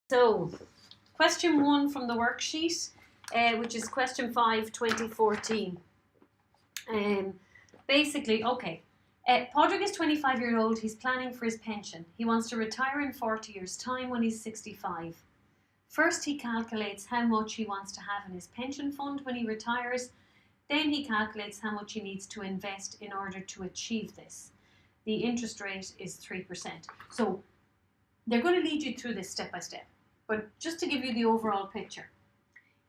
So, question 1 from the worksheet, which is question 5, 2014. Basically, okay, Padraig is 25-year-old, he's planning for his pension. He wants to retire in 40 years' time when he's 65. First, he calculates how much he wants to have in his pension fund when he retires. Then he calculates how much he needs to invest in order to achieve this. The interest rate is 3%. So, they're going to lead you through this step by step. But just to give you the overall picture,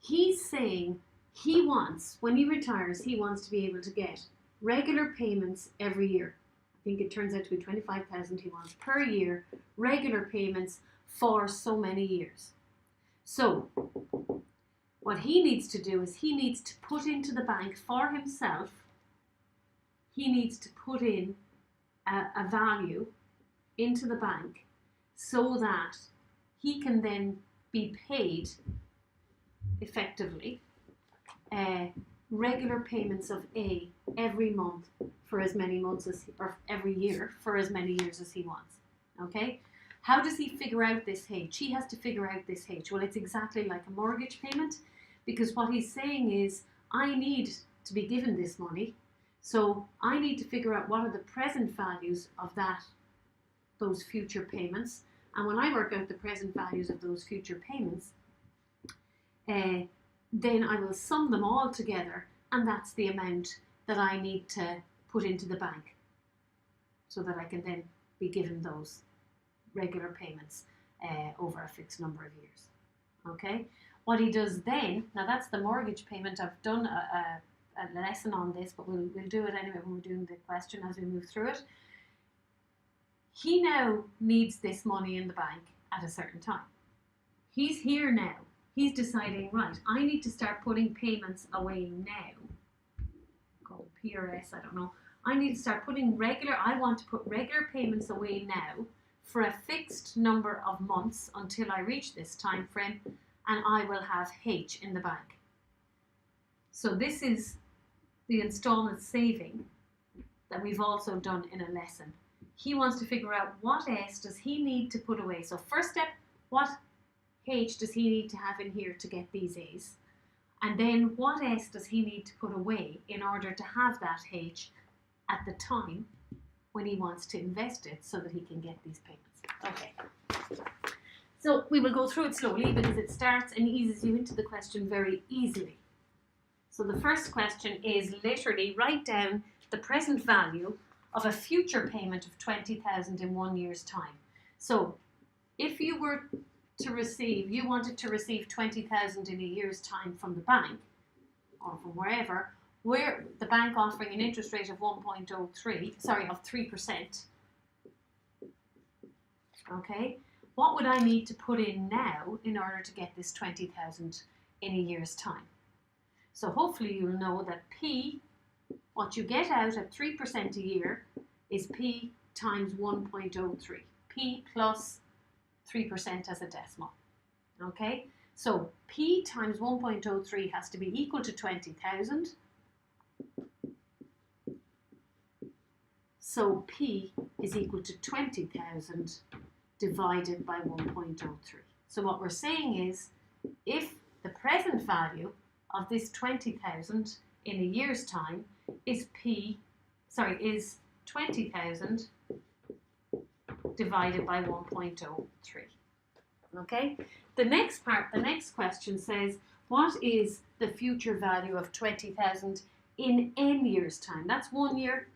he's saying he wants, when he retires, he wants to be able to get regular payments every year. I think it turns out to be 25,000 he wants per year, regular payments for so many years. So what he needs to do is he needs to put into the bank for himself, he needs to put in a value into the bank so that he can then be paid effectively regular payments of A every month for as many months as, or every year for as many years as he wants. Okay? How does he figure out this H? He has to figure out this H. Well, it's exactly like a mortgage payment, because what he's saying is, I need to be given this money, so I need to figure out what are the present values of those future payments. And when I work out the present values of those future payments, then I will sum them all together, and that's the amount that I need to put into the bank so that I can then be given those regular payments over a fixed number of years. Okay? What he does then, now that's the mortgage payment. I've done a lesson on this, but we'll do it anyway when we're doing the question as we move through it. He now needs this money in the bank at a certain time. He's here now. He's deciding, right, I need to start putting payments away now. Called PRS, I don't know. I need to start putting I want to put regular payments away now for a fixed number of months until I reach this time frame, and I will have H in the bank. So this is the installment saving that we've also done in a lesson. He wants to figure out what S does he need to put away. So first step, what H does he need to have in here to get these A's? And then what S does he need to put away in order to have that H at the time when he wants to invest it so that he can get these payments. Okay. So we will go through it slowly because it starts and eases you into the question very easily. So the first question is literally write down the present value of a future payment of 20,000 in 1 year's time. So if you were to receive, you wanted to receive 20,000 in a year's time from the bank or from wherever, where the bank offering an interest rate of 3%. Okay, what would I need to put in now in order to get this 20,000 in a year's time? So hopefully you'll know that P, what you get out at 3% a year, is P times 1.03. P plus 3% as a decimal. Okay, so P times 1.03 has to be equal to 20,000. So P is equal to 20,000 divided by 1.03. So what we're saying is, if the present value of this 20,000 in a year's time is 20,000 divided by 1.03. Okay? The next question says, what is the future value of 20,000 in n years' time? That's 1 year.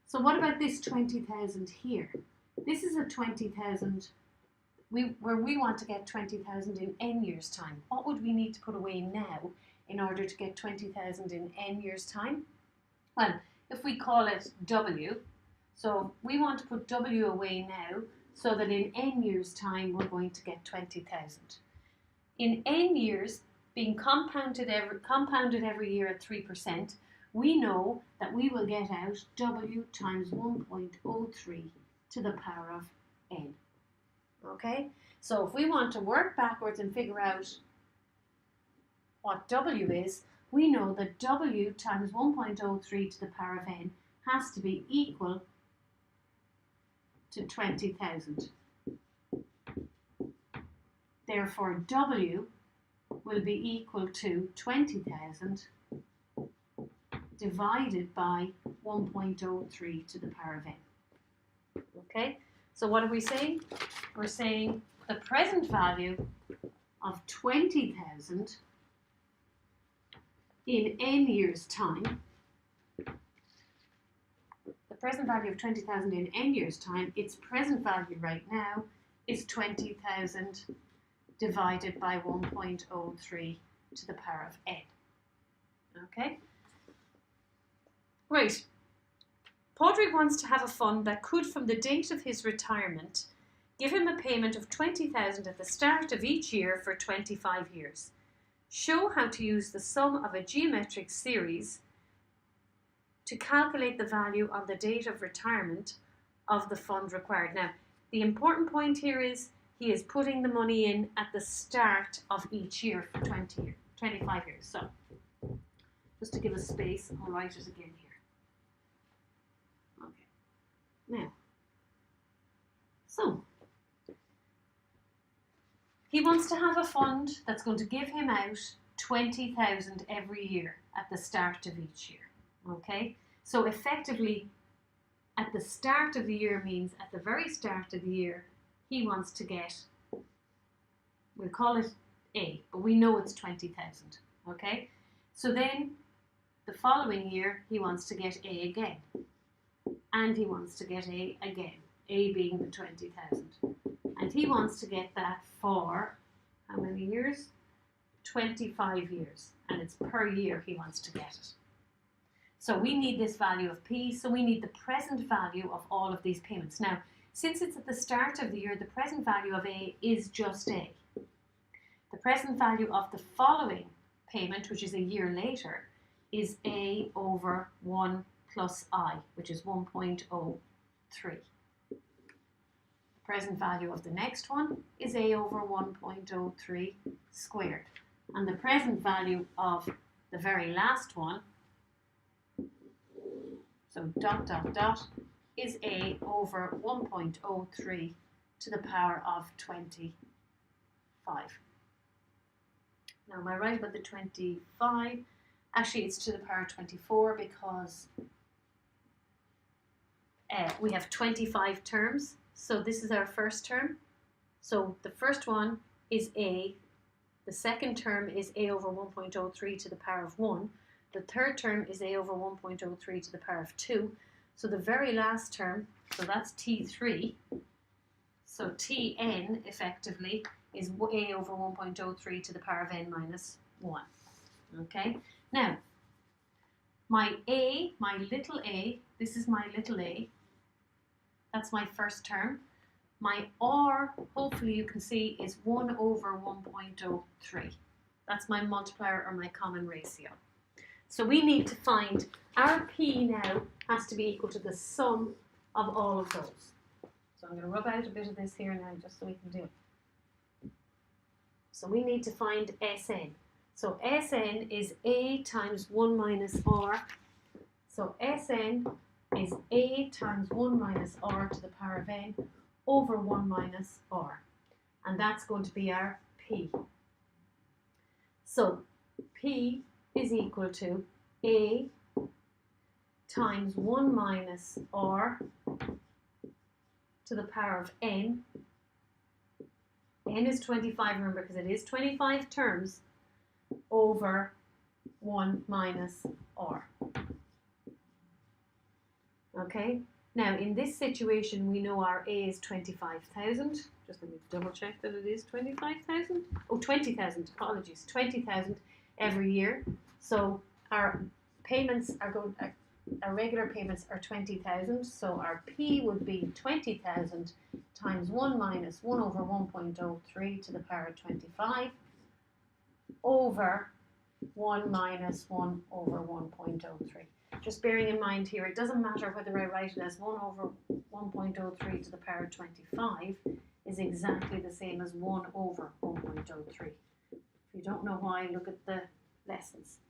So what about this 20,000 here? This is a 20,000 where we want to get 20,000 in n years' time. What would we need to put away now in order to get 20,000 in n years' time? Well, if we call it W, so we want to put W away now so that in n years' time we're going to get 20,000. In n years, being compounded every year at 3%, we know that we will get out W times 1.03 to the power of n. Okay? So if we want to work backwards and figure out what W is, we know that W times 1.03 to the power of n has to be equal to 20,000. Therefore, W will be equal to 20,000 divided by 1.03 to the power of n. Okay, so what are we saying? We're saying the present value of 20,000 in n years' time, the present value of 20,000 in n years' time, its present value right now is 20,000 divided by 1.03 to the power of n. Okay? Right. Padraig wants to have a fund that could, from the date of his retirement, give him a payment of 20,000 at the start of each year for 25 years. Show how to use the sum of a geometric series to calculate the value on the date of retirement of the fund required. Now, the important point here is he is putting the money in at the start of each year for 25 years. So, just to give us space, I'll write it again here. Okay. Now, so, he wants to have a fund that's going to give him out 20,000 every year at the start of each year. Okay? So effectively, at the start of the year means at the very start of the year, he wants to get, we'll call it A, but we know it's 20,000. Okay? So then, the following year, he wants to get A again. And he wants to get A again. A being the 20,000. And he wants to get that for how many years? 25 years. And it's per year he wants to get it. So we need this value of P, so we need the present value of all of these payments. Now, since it's at the start of the year, the present value of A is just A. The present value of the following payment, which is a year later, is A over 1 plus I, which is 1.03. Present value of the next one is A over 1.03 squared. And the present value of the very last one, so dot, dot, dot, is A over 1.03 to the power of 25. Now, am I right about the 25? Actually, it's to the power of 24 because we have 25 terms. So this is our first term. So the first one is A. The second term is A over 1.03 to the power of 1. The third term is A over 1.03 to the power of 2. So the very last term, so that's T3. So Tn effectively is A over 1.03 to the power of n minus 1. Okay? Now, my A, my little a, this is my little a. That's my first term. My R, hopefully you can see, is 1 over 1.03. That's my multiplier or my common ratio. So we need to find our P now has to be equal to the sum of all of those. So I'm going to rub out a bit of this here now just so we can do it. So we need to find Sn. So Sn is A times 1 minus R. So Sn is A times 1 minus R to the power of n over 1 minus R. And that's going to be our P. So P is equal to A times 1 minus R to the power of n. N is 25, remember, because it is 25 terms, over 1 minus R. Okay, now in this situation we know our A is 25,000. Just let me double check that it is 25,000. Oh, 20,000, apologies, 20,000 every year. So our payments are going, our regular payments are 20,000. So our P would be 20,000 times 1 minus 1 over 1.03 to the power of 25 over 1 minus 1 over 1.03. Just bearing in mind here, it doesn't matter whether I write it as 1 over 1.03 to the power of 25 is exactly the same as 1 over 1.03. If you don't know why, look at the lessons.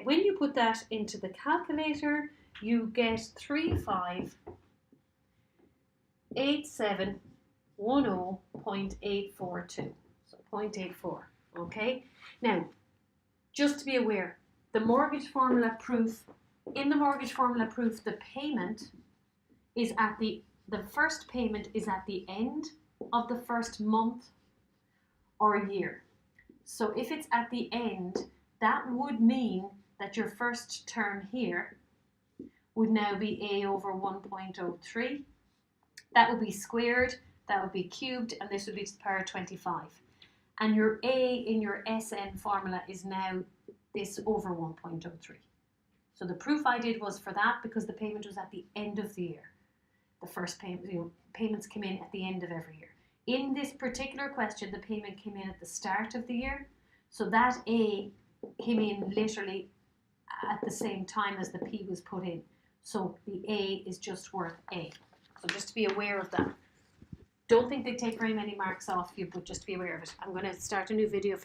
When you put that into the calculator, you get 358710.842. So 0.84. Okay. Now, just to be aware, the mortgage formula proof, in the mortgage formula proof, the payment is at the first payment is at the end of the first month or year. So if it's at the end, that would mean that your first term here would now be A over 1.03. That would be squared, that would be cubed, and this would be to the power of 25. And your A in your SN formula is now this over 1.03. So the proof I did was for that because the payment was at the end of the year. The first payment, payments came in at the end of every year. In this particular question, the payment came in at the start of the year. So that A came in literally at the same time as the P was put in. So the A is just worth A. So just to be aware of that. Don't think they take very many marks off you, but just to be aware of it. I'm going to start a new video for